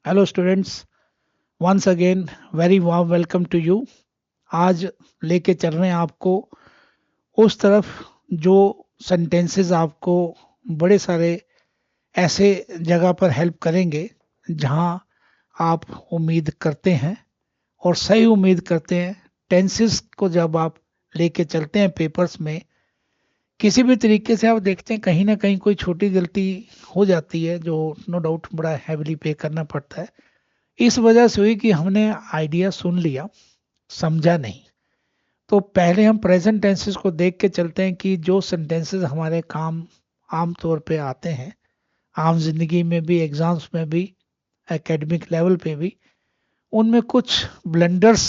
Hello students, once again very warm welcome to you. आज लेके चल रहे हैं आपको उस तरफ जो सेंटेंसेस आपको बड़े सारे ऐसे जगह पर हेल्प करेंगे जहां आप उम्मीद करते हैं और सही उम्मीद करते हैं। टेंसेस को जब आप लेके चलते हैं पेपर्स में, किसी भी तरीके से आप देखते हैं कहीं ना कहीं कोई छोटी गलती हो जाती है जो नो डाउट बड़ा हैविली पे करना पड़ता है। इस वजह से हुई कि हमने आइडिया सुन लिया, समझा नहीं। तो पहले हम प्रेजेंट टेंसेस को देख के चलते हैं कि जो सेंटेंसेस हमारे काम आम तौर पे आते हैं, आम जिंदगी में भी, एग्जाम्स में भी, एकेडमिक लेवल पे भी, उनमें कुछ ब्लंडर्स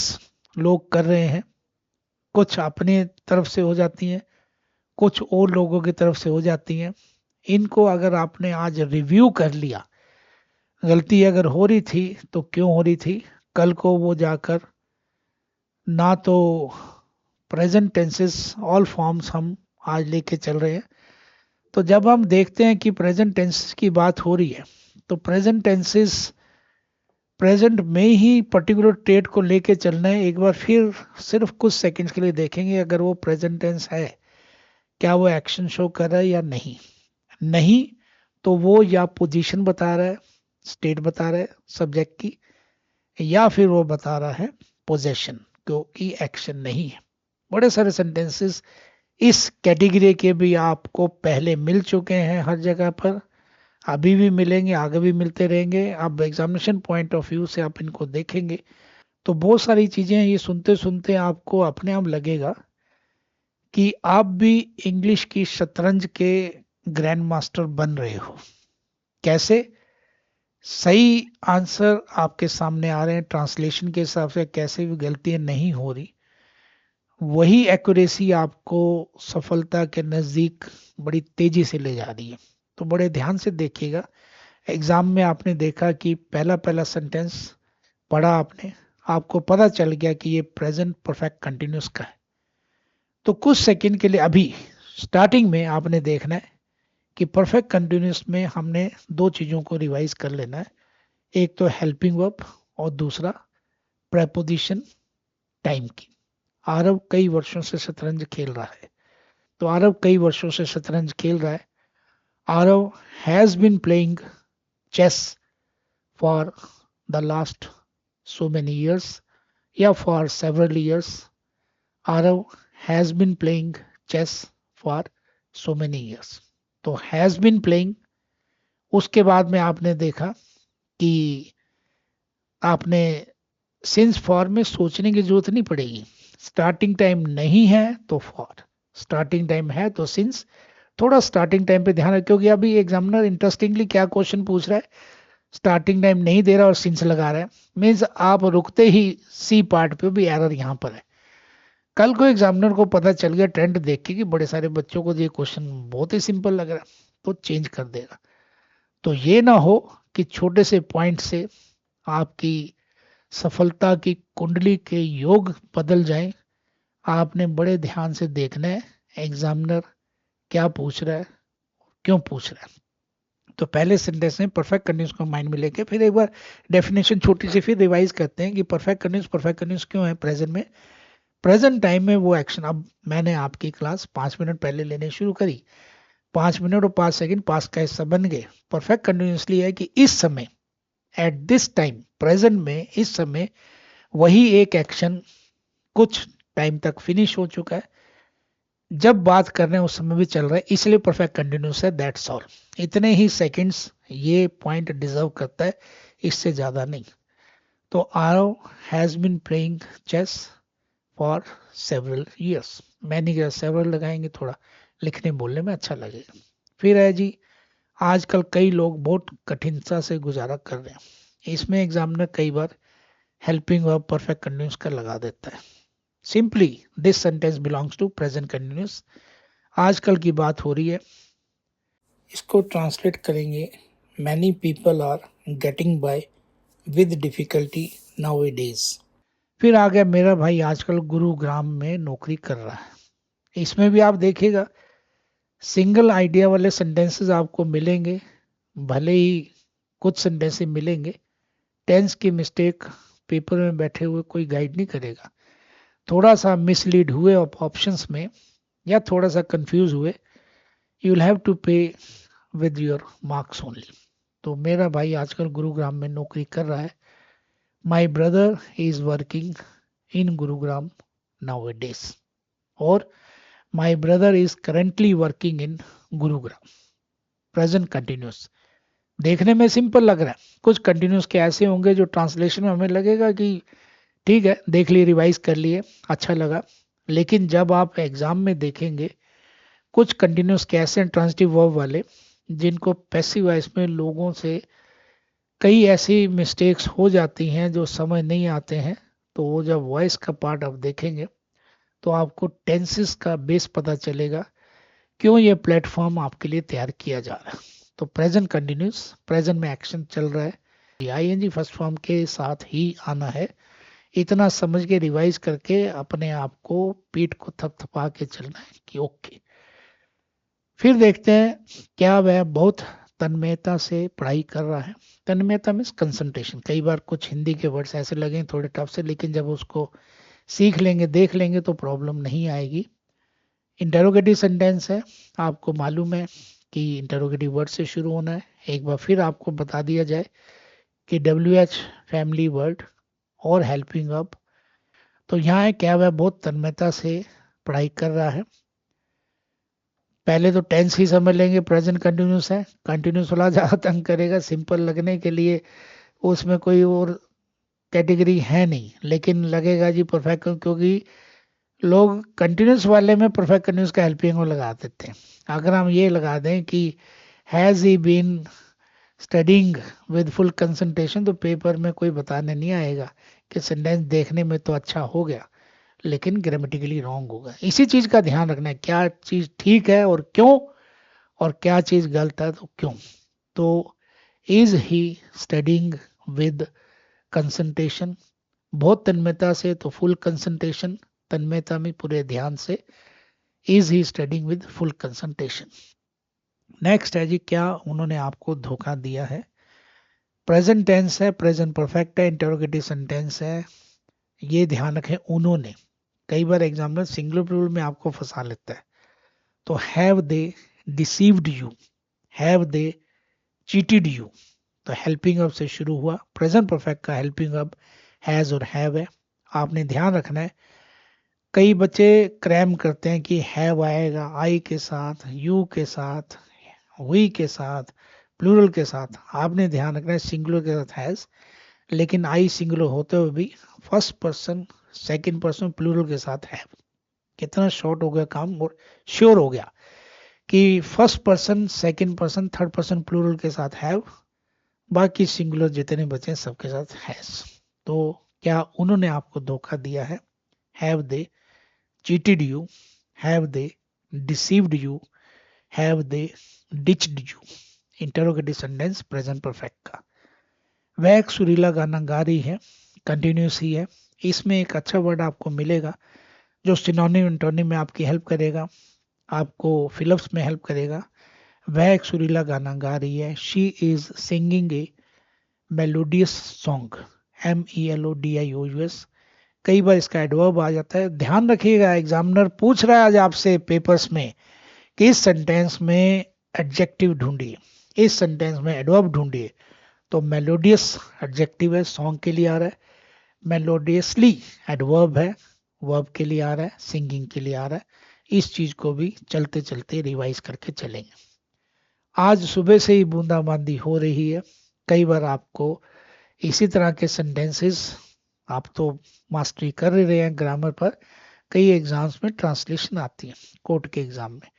लोग कर रहे हैं। कुछ अपने तरफ से हो जाती हैं, कुछ और लोगों की तरफ से हो जाती हैं। इनको अगर आपने आज रिव्यू कर लिया, गलती अगर हो रही थी तो क्यों हो रही थी, कल को वो जाकर ना तो प्रेजेंट टेंसेस ऑल फॉर्म्स हम आज लेके चल रहे हैं। तो जब हम देखते हैं कि प्रेजेंट टेंसेस की बात हो रही है, तो प्रेजेंट टेंसेस प्रेजेंट में ही पर्टिकुलर ट्रेड को लेके चलना है। एक बार फिर सिर्फ कुछ सेकंड्स के लिए देखेंगे अगर वो प्रेजेंट टेंस है, क्या वो एक्शन शो कर रहा है या नहीं। नहीं तो वो या पोजीशन बता रहा है, स्टेट बता रहा है सब्जेक्ट की, या फिर वो बता रहा है पोजेशन, क्योंकि एक्शन नहीं है। बड़े सारे सेंटेंसेस इस कैटेगरी के भी आपको पहले मिल चुके हैं हर जगह पर, अभी भी मिलेंगे, आगे भी मिलते रहेंगे। अब एग्जामिनेशन पॉइंट ऑफ व्यू से आप इनको देखेंगे तो बहुत सारी चीजें ये सुनते सुनते आपको अपने आप लगेगा कि आप भी इंग्लिश की शतरंज के ग्रैंड मास्टर बन रहे हो। कैसे? सही आंसर आपके सामने आ रहे हैं, ट्रांसलेशन के हिसाब से कैसे भी गलतियां नहीं हो रही, वही एक्यूरेसी आपको सफलता के नजदीक बड़ी तेजी से ले जा रही है। तो बड़े ध्यान से देखिएगा। एग्जाम में आपने देखा कि पहला पहला सेंटेंस पढ़ा आपने, आपको पता चल गया कि ये प्रेजेंट परफेक्ट कंटिन्यूस का है। तो कुछ सेकंड के लिए अभी स्टार्टिंग में आपने देखना है कि परफेक्ट कंटिन्यूस में हमने दो चीजों को रिवाइज कर लेना है। एक तो हेल्पिंग वर्ब और दूसरा प्रेपोजिशन टाइम की। आरव कई वर्षों से शतरंज खेल रहा है, तो आरव कई वर्षों से शतरंज खेल रहा है। Aarav has been playing chess for the last so many years या for several years. Aarav has been playing chess for so many years। तो हैज बीन प्लेइंग, उसके बाद में आपने देखा कि आपने सिंस फॉर में सोचने की जरूरत नहीं पड़ेगी। स्टार्टिंग टाइम नहीं है तो फॉर, स्टार्टिंग टाइम है तो सिंस। थोड़ा स्टार्टिंग टाइम पे ध्यान रखें क्योंकि अभी एग्जामिनर इंटरेस्टिंगली क्या क्वेश्चन पूछ रहा है, स्टार्टिंग टाइम नहीं दे रहा और सिंस लगा रहा है। मीन्स आप रुकते ही सी पार्ट पे भी एरर यहाँ पर है। कल को एग्जामिनर को पता चल गया ट्रेंड देख के कि बड़े सारे बच्चों को ये क्वेश्चन बहुत ही सिंपल लग रहा है, तो चेंज कर देगा। तो ये ना हो कि छोटे से पॉइंट से आपकी सफलता की कुंडली के योग बदल जाएं। आपने बड़े ध्यान से देखना है एग्जामिनर क्या पूछ रहा है, क्यों पूछ रहा है। तो पहले सेंटेंस में परफेक्ट कंटिन्यूस को माइंड में लेके फिर एक बार डेफिनेशन छोटी सी फिर रिवाइज करते हैं कि परफेक्ट कंटिन्यूस क्यों है प्रेजेंट में। प्रेजेंट टाइम में वो एक्शन, अब मैंने आपकी क्लास 5 मिनट पहले लेने शुरू करी, 5 मिनट और 5 सेकंड पास का हिस्सा बन गए। परफेक्ट कंटिन्यूसली है कि इस समय, एट दिस टाइम, प्रेजेंट में इस समय वही एक एक्शन कुछ टाइम तक फिनिश हो चुका है, जब बात कर रहे हैं उस समय भी चल रहा है, इसलिए परफेक्ट कंटिन्यूस है। That's all. इतने ही सेकंड्स ये पॉइंट डिजर्व करता है, इससे ज्यादा नहीं। तो Aarav has been playing chess for several years. मैंने क्या सेवरल लगाएंगे, थोड़ा लिखने बोलने में अच्छा लगेगा। फिर है जी, आजकल कई लोग बहुत कठिनता से गुजारा कर रहे हैं। इसमें एग्जामिनर कई बार हेल्पिंग वर्ब परफेक्ट कंटिन्यूस का लगा देता है। Simply this sentence belongs to present continuous. आजकल की बात हो रही है, इसको ट्रांसलेट करेंगे, many people are getting by with difficulty nowadays. फिर आ गया मेरा भाई आजकल गुरुग्राम में नौकरी कर रहा है। इसमें भी आप देखिएगा सिंगल आइडिया वाले सेंटेंसेस आपको मिलेंगे, भले ही कुछ सेंटेंसेस मिलेंगे टेंस की मिस्टेक पेपर में बैठे हुए कोई गाइड नहीं करेगा। थोड़ा सा मिसलीड हुए ऑप्शंस में या थोड़ा सा कंफ्यूज हुए, यू विल हैव टू पे विद योर मार्क्स ओनली। तो मेरा भाई आजकल गुरुग्राम में नौकरी कर रहा है। My brother is working in Gurugram nowadays, और my brother is currently working in Gurugram. Present continuous देखने में सिंपल लग रहा है, कुछ कंटिन्यूस के ऐसे होंगे जो ट्रांसलेशन में हमें लगेगा कि ठीक है, देख लिए, रिवाइज कर लिए, अच्छा लगा। लेकिन जब आप एग्जाम में देखेंगे, कुछ कंटिन्यूस के ऐसे ट्रांजिटिव वर्ब वाले जिनको पैसिव वॉइस में लोगों से कई ऐसी मिस्टेक्स हो जाती हैं जो समझ नहीं आते हैं। तो वो जब वॉइस का पार्ट आप देखेंगे तो आपको टेंसेस का बेस पता चलेगा, क्यों ये प्लेटफॉर्म आपके लिए तैयार किया जा रहा है। तो प्रेजेंट कंटिन्यूस, प्रेजेंट में एक्शन चल रहा है, आईएनजी फर्स्ट फॉर्म के साथ ही आना है। इतना समझ के रिवाइज करके अपने आप को पीठ को थपथपा के चलना है कि ओके। फिर देखते हैं क्या वह बहुत तन्मयता से पढ़ाई कर रहा है। तन्मयता मीन्स कंसंट्रेशन। कई बार कुछ हिंदी के वर्ड्स ऐसे लगे थोड़े टफ से, लेकिन जब उसको सीख लेंगे, देख लेंगे तो प्रॉब्लम नहीं आएगी। इंटरोगेटिव सेंटेंस है, आपको मालूम है कि इंटरोगेटिव वर्ड से शुरू होना है। एक बार फिर आपको बता दिया जाए कि WH फैमिली वर्ड और हेल्पिंग अप। तो यहाँ है क्या वह बहुत तन्मयता से पढ़ाई कर रहा है। पहले तो टेंस ही समझ लेंगे, प्रेजेंट कंटिन्यूस है, कंटिन्यूस वाला ज़्यादा तंग करेगा सिंपल लगने के लिए, उसमें कोई और कैटेगरी है नहीं, लेकिन लगेगा जी परफेक्ट, क्योंकि लोग कंटिन्यूस वाले में परफेक्ट कंटिन्यूस का हेल्पिंग में लगा देते हैं। अगर हम ये लगा दें कि has he been studying with full concentration, तो पेपर में कोई बताने नहीं आएगा कि सेंटेंस देखने में तो अच्छा हो गया लेकिन ग्रामेटिकली रॉन्ग होगा। इसी चीज का ध्यान रखना है, क्या चीज ठीक है और क्यों, और क्या चीज गलत है तो क्यों। तो is he studying with concentration, बहुत तन्मयता से तो फुल कंसंट्रेशन, तन्मयता में पूरे ध्यान से, is he studying with full concentration. Next है जी, क्या उन्होंने आपको धोखा दिया है। प्रेजेंट टेंस है, प्रेजेंट परफेक्ट है, इंटरोगेटिव सेंटेंस है। ये ध्यान रखें, उन्होंने। कई बार एग्जाम्पल सिंगुलर प्लूरल में आपको फंसा लेता है। तो have they deceived you, have they cheated you. तो हेल्पिंग अप से शुरू हुआ, प्रेजेंट परफेक्ट का हेल्पिंग अप हैज और हैव है। आपने ध्यान रखना है, कई बच्चे क्रैम करते हैं कि हैव आएगा आई के साथ, यू के साथ, वी के साथ, प्लूरल के साथ। आपने ध्यान रखना है सिंगुलर के साथ हैज, लेकिन आई सिंगुलर होते हुए भी first person second person plural के साथ हैव। कितना शॉर्ट हो गया काम, और श्योर हो गया कि first person second person third person plural के साथ हैव, बाकी सिंगुलर जितने बचे सबके साथ हैज। तो क्या उन्होंने आपको धोखा दिया है। Have they cheated you, have they deceived you, have they ditched you. Interrogative sentence present perfect का। वह एक सुरीला गाना गा रही है, कंटिन्यूस ही है। इसमें एक अच्छा वर्ड आपको मिलेगा जो सिनोनिम इंटोनिम में आपकी हेल्प करेगा, आपको फिलअप्स में हेल्प करेगा। वह एक सुरीला गाना गा रही है, she is singing A melodious song, MELODIOUS। कई बार इसका एडवर्ब आ जाता है, ध्यान रखिएगा। एग्जामिनर पूछ रहा है आज आपसे पेपर्स में कि इस सेंटेंस में एडजेक्टिव ढूंढिए, इस सेंटेंस में एडवर्ब ढूंढिए। तो मेलोडियस एडजेक्टिव है, सॉन्ग के लिए आ रहा है। मेलोडियसली एडवर्ब है, वर्ब के लिए आ रहा है, सिंगिंग के लिए आ रहा है। इस चीज को भी चलते चलते रिवाइज करके चलेंगे। आज सुबह से ही बूंदाबांदी हो रही है। कई बार आपको इसी तरह के सेंटेंसेस, आप तो मास्टरी कर ही रहे हैं ग्रामर पर, कई एग्जाम्स में ट्रांसलेशन आती है कोर्ट के एग्जाम में,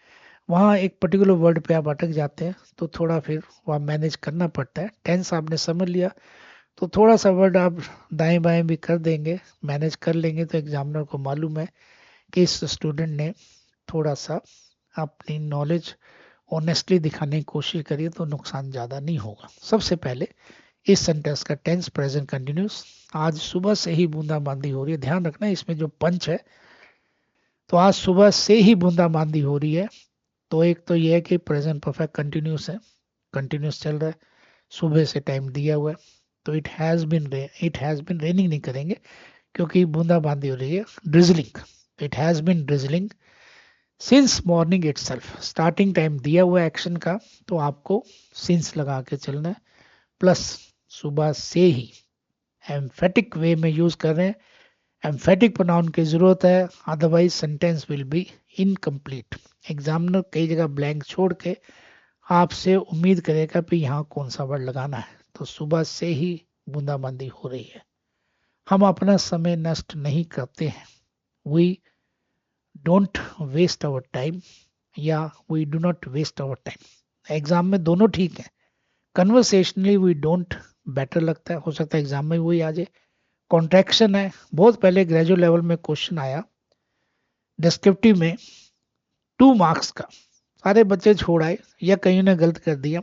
वहाँ एक पर्टिकुलर वर्ड पे आप अटक जाते हैं, तो थोड़ा फिर वहाँ मैनेज करना पड़ता है। टेंस आपने समझ लिया तो थोड़ा सा वर्ड आप दाएं बाएं भी कर देंगे, मैनेज कर लेंगे, तो एग्जामिनर को मालूम है कि इस स्टूडेंट ने थोड़ा सा अपनी नॉलेज ऑनेस्टली दिखाने की कोशिश करिए, तो नुकसान ज़्यादा नहीं होगा। सबसे पहले इस सेंटेंस का टेंस प्रेजेंट कंटिन्यूस। आज सुबह से ही बूंदाबांदी हो रही है, ध्यान रखना इसमें जो पंच है। तो आज सुबह से ही बूंदाबांदी हो रही है, तो एक तो यह है कि प्रेजेंट परफेक्ट कंटिन्यूस है, कंटिन्यूस चल रहा है, सुबह से टाइम दिया हुआ है। तो इट हैज बिन रेनिंग नहीं करेंगे क्योंकि बूंदाबांदी हो रही है, drizzling. It has been drizzling since morning itself. Starting time दिया हुआ एक्शन का, तो आपको सिंस लगा के चलना है, प्लस सुबह से ही एम्फेटिक वे में यूज कर रहे हैं। एम्फेटिक प्रोनाउन की जरूरत है, otherwise sentence will be incomplete. Examiner कई जगह ब्लैंक छोड़ के आपसे उम्मीद करेगा कि यहाँ कौन सा वर्ड लगाना है। तो सुबह से ही बूंदाबांदी हो रही है। हम अपना समय नष्ट नहीं करते हैं। We don't waste our time, या we do not waste our time. Exam में दोनों ठीक है। कन्वर्सेशनली वी डोंट बेटर लगता है, हो सकता है एग्जाम में वही आ जाए। कॉन्ट्रैक्शन है, बहुत पहले ग्रेजुएट लेवल में क्वेश्चन आया डिस्क्रिप्टिव में 2 मार्क्स का, सारे बच्चे छोड़ आए या कहीं ने गलत कर दिया।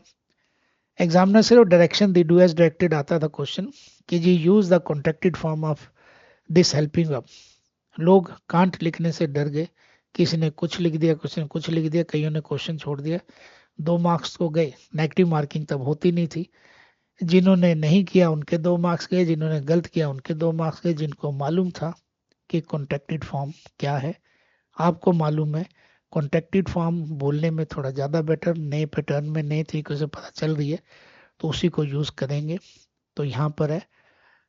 एग्जामिनर सिर्फ डायरेक्शन दी, डू एज डायरेक्टेड आता था क्वेश्चन कि जी use the contracted form of this helping up. लोग कांट लिखने से डर गए, किसी ने कुछ लिख दिया, किसी ने कुछ लिख दिया, कईयों ने क्वेश्चन छोड़ दिया। 2 मार्क्स को गए। नेगेटिव मार्किंग तब होती नहीं थी। जिन्होंने नहीं किया उनके 2 मार्क्स गए, जिन्होंने गलत किया उनके 2 मार्क्स गए। जिनको मालूम था कि कॉन्ट्रैक्टेड फॉर्म क्या है, आपको मालूम है कॉन्ट्रैक्टेड फॉर्म बोलने में थोड़ा ज़्यादा बेटर, नए पैटर्न में नए तरीके से पता चल रही है, तो उसी को यूज़ करेंगे। तो यहाँ पर है,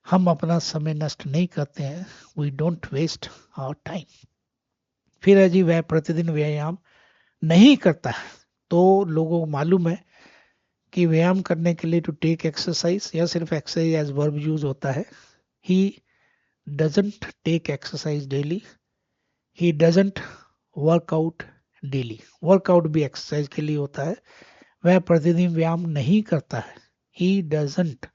हम अपना समय नष्ट नहीं करते हैं, we don't waste our time. फिर है जी, वह प्रतिदिन व्यायाम नहीं करता है। तो लोगों को मालूम है कि व्यायाम करने के लिए टू टेक एक्सरसाइज, या सिर्फ एक्सरसाइज एज वर्ब यूज होता है। He doesn't take exercise daily, he doesn't workout daily. Workout भी एक्सरसाइज के लिए होता है। वह प्रतिदिन व्यायाम नहीं करता है। ही डजंट,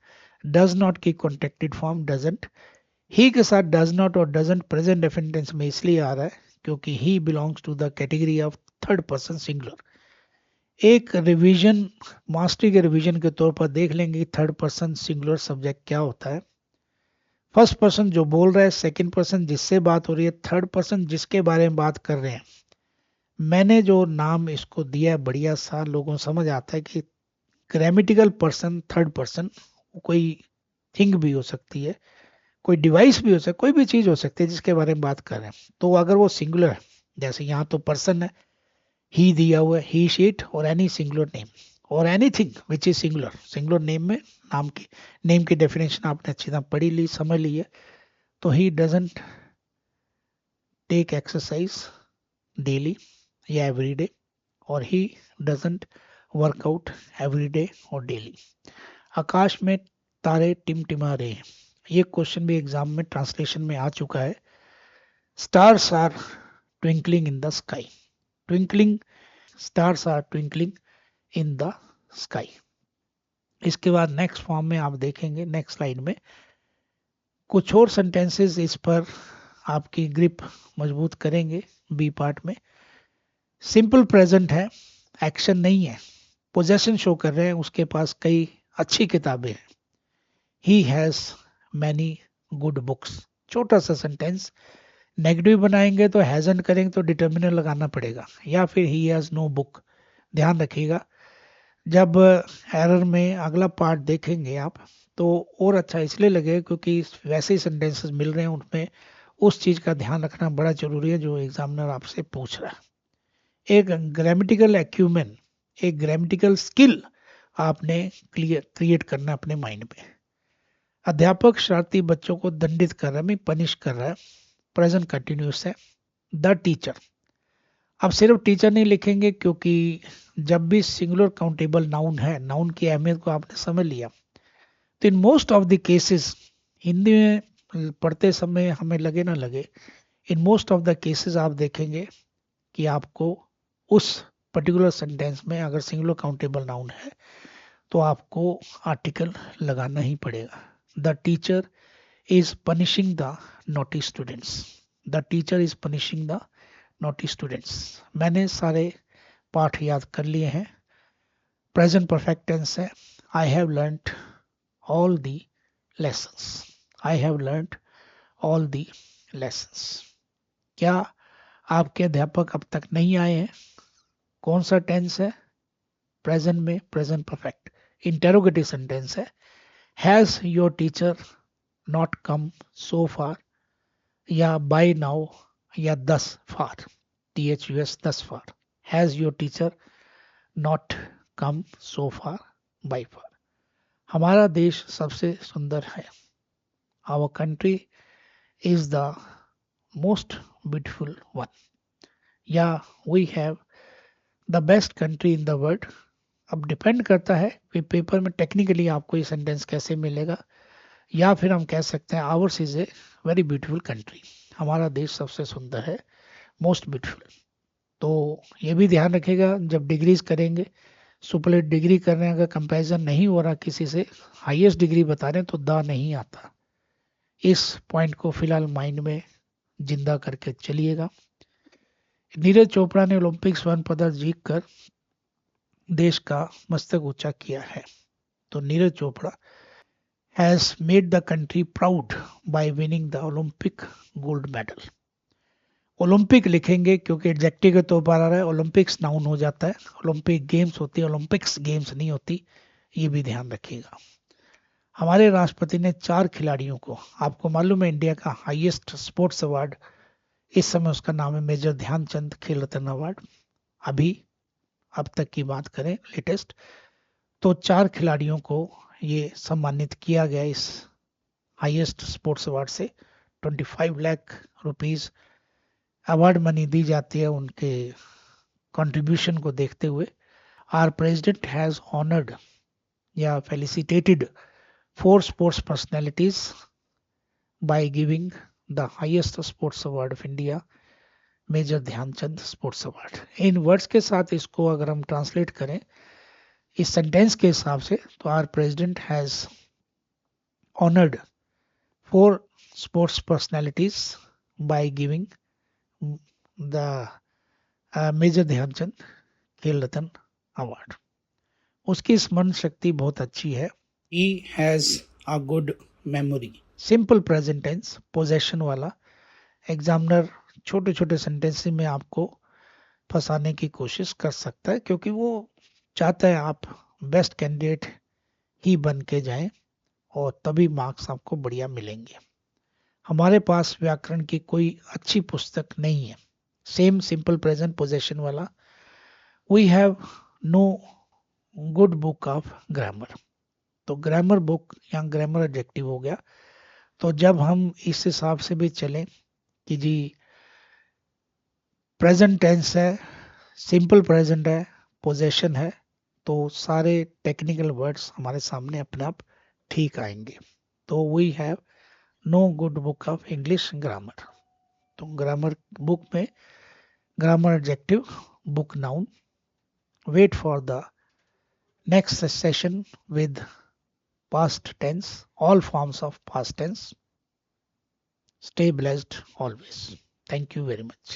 डज नॉट की कॉन्ट्रैक्टेड फॉर्म डजंट। ही के साथ डज नॉट और डजंट प्रेजेंट डेफिनिट टेंस में इसलिए आ रहा है क्योंकि he belongs to the category of third person singular. एक रिवीजन, मास्टरी के रिवीजन के तौर पर देख लेंगे थर्ड पर्सन सिंगुलर सब्जेक्ट क्या होता है। फर्स्ट पर्सन जो बोल रहा है, सेकंड पर्सन जिससे बात हो रही है, थर्ड पर्सन जिसके बारे में बात कर रहे हैं। मैंने जो नाम इसको दिया है बढ़िया सा, लोगों को समझ आता है कि ग्रामेटिकल पर्सन थर्ड पर्सन, कोई थिंग भी हो सकती है, कोई डिवाइस भी हो सकता है, कोई भी चीज हो सकती है जिसके बारे में बात कर रहे हैं। तो अगर वो सिंगुलर है, जैसे यहाँ तो पर्सन है, ही दिया हुआ है, ही शीट, और एनी सिंगुलर नेम और anything which is singular. Singular name में नेम की डेफिनेशन आपने अच्छी तरह पढ़ी ली, समझ ली है। तो he doesn't take exercise daily या एवरी डे, और he doesn't workout every day और डेली। आकाश में तारे टिमटिमा रहे हैं, ये क्वेश्चन भी एग्जाम में ट्रांसलेशन में आ चुका है। Stars are twinkling in the sky. Twinkling, stars are twinkling in the sky. इसके बाद नेक्स्ट फॉर्म में आप देखेंगे, नेक्स्ट स्लाइड में कुछ और सेंटेंसेस इस पर आपकी ग्रिप मजबूत करेंगे। बी पार्ट में सिंपल प्रेजेंट है, एक्शन नहीं है, पोजेशन शो कर रहे हैं, उसके पास कई अच्छी किताबें हैं। He has many good books, छोटा सा सेंटेंस। नेगेटिव बनाएंगे तो हैजंट करेंगे तो डिटर्मिनर लगाना पड़ेगा, या फिर ही हैज नो बुक। ध्यान रखिएगा, जब एरर में अगला पार्ट देखेंगे आप तो और अच्छा इसलिए लगेगा क्योंकि वैसे ही सेंटेंसेस मिल रहे हैं, उनमें उस चीज का ध्यान रखना बड़ा जरूरी है जो एग्जामिनर आपसे पूछ रहा है। एक ग्रामेटिकल एक्यूमेन, एक ग्रामेटिकल स्किल आपने क्रिएट करना अपने माइंड में। अध्यापक शरारती बच्चों को दंडित कर रहा है, पनिश कर रहा है, प्रेजेंट कंटिन्यूस है। द टीचर, अब सिर्फ टीचर नहीं लिखेंगे क्योंकि जब भी सिंगुलर काउंटेबल नाउन है, नाउन की अहमियत को आपने समझ लिया। तो in most of the cases, Hindi में पढ़ते समय हमें लगे ना लगे, in most of the cases आप देखेंगे कि आपको उस पर्टिकुलर सेंटेंस में अगर सिंगुलर काउंटेबल नाउन है तो आपको आर्टिकल लगाना ही पड़ेगा। The teacher is punishing the naughty students. The teacher is punishing the naughty students. मैंने सारे पाठ याद कर लिए हैं। प्रेजेंट परफेक्ट टेंस है, I have learned all the lessons. I have learned all the lessons. क्या आपके अध्यापक अब तक नहीं आए हैं? कौन सा टेंस है? प्रेजेंट में प्रेजेंट परफेक्ट। इंटेरोगेटिव सेंटेंस है। Has your teacher not come so far, या बाय नाउ, या thus far, THUS, thus far. Has your teacher not come so far, by far. हमारा देश सबसे सुंदर है। Our country is the most beautiful one, या we have the best country in the world. अब depend करता है कि पेपर में टेक्निकली आपको ये सेंटेंस कैसे मिलेगा, या फिर हम कह सकते हैं hours is a very beautiful country. हमारा देश सबसे सुंदर है, मोस्ट ब्यूटीफुल। तो ये भी ध्यान रखिएगा जब डिग्रीज करेंगे, सुपरलेट डिग्री कर रहे हैं, अगर कंपैरिजन नहीं हो रहा किसी से, हाईएस्ट डिग्री बता रहे हैं तो द नहीं आता। इस पॉइंट को फिलहाल माइंड में जिंदा करके चलिएगा। नीरज चोपड़ा ने ओलंपिक स्वर्ण पदक जीत कर देश का मस्तक ऊंचा किया है। तो Neeraj Chopra has made the country proud bye winning the Olympic gold medal. Olympic लिखेंगे क्योंकि एडजेक्टिव के तौर पर आ रहा है, ओलंपिक्स नाउन हो जाता है, ओलंपिक गेम्स होती है, ओलंपिक्स गेम्स नहीं होती, ये भी ध्यान रखिएगा। हमारे राष्ट्रपति ने 4 खिलाड़ियों को, आपको मालूम है इंडिया का हाईएस्ट स्पोर्ट्स अवार्ड इस समय उसका नाम है मेजर ध्यानचंद खेल रत्न अवार्ड। अभी अब तक की बात करें लेटेस्ट, तो 4 खिलाड़ियों को ये सम्मानित किया गया इस हाईएस्ट स्पोर्ट्स अवार्ड से। 25 लाख रुपीज अवार्ड मनी दी जाती है उनके कंट्रीब्यूशन को देखते हुए। आवर प्रेसिडेंट हैज ऑनर्ड या felicitated 4 sports personalities by giving the highest sports award of India, major Dhyan Chand sports award. In words के साथ इसको अगर हम ट्रांसलेट करें इस सेंटेंस के हिसाब से, तो our president has honoured 4 sports personalities by giving the major Dhyan Chand Khel Ratna award. उसकी स्मरण शक्ति बहुत अच्छी है। He has a good memory. Simple present tense, possession वाला। एग्जामिनर छोटे छोटे सेंटेंस में आपको फंसाने की कोशिश कर सकता है, क्योंकि वो चाहता है आप बेस्ट कैंडिडेट ही बन के जाएं, और तभी मार्क्स आपको बढ़िया मिलेंगे। हमारे पास व्याकरण की कोई अच्छी पुस्तक नहीं है। सेम सिंपल प्रेजेंट पोजेशन वाला। We have no good book of grammar. तो ग्रामर बुक या ग्रामर एडजेक्टिव हो गया। तो जब हम इस हिसाब से भी चलें कि जी प्रेजेंट टेंस है, सिंपल प्रेजेंट है, पोजेशन है, तो सारे टेक्निकल वर्ड्स हमारे सामने अपने आप ठीक आएंगे। तो we have no good book of English grammar. तो ग्रामर बुक में grammar adjective, book noun. Wait for the next session with past tense, all forms of past tense. Stay blessed always. Thank you very much.